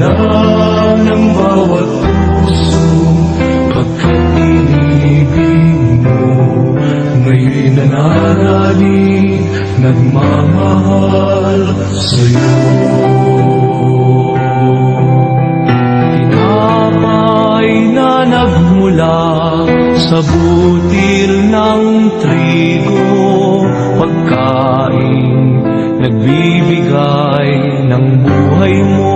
Handa ng bawat puso, pagkat inibig mo. Ngayon'y nananalig, nagmamahal sa'yo. Tinapay na nagmula sa butil ng trigo, pagkain nagbibigay ng buhay mo.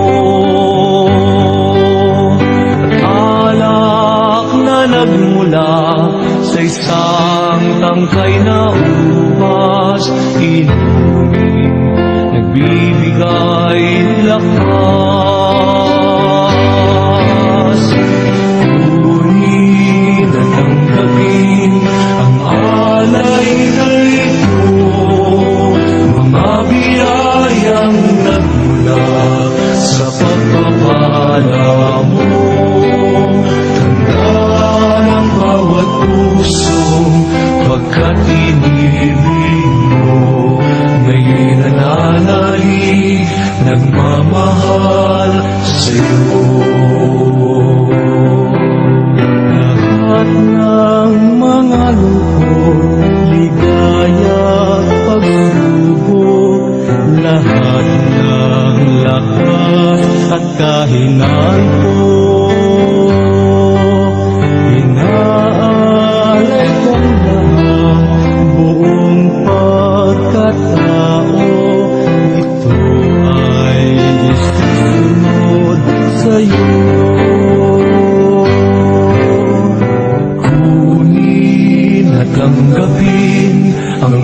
At alak na nagmula sa isang tangkay na ubas, inumin nagbibigay lakas. Kunin at tanggapin ang alay na ito, mga biyayang nagmula sa pagpapala mo. Tanda ng bawat puso, pagkat inibig mo. Ngayon'y nananalig, nagmamahal sa'yo. Lahat ng mga lupot, ligaya at pagsubok, lahat ng lakas at kahinaan ko, inaalay kong lahat, buong pagkatao. Ito ay isusunod sa'yo. Kunin at tanggapin ang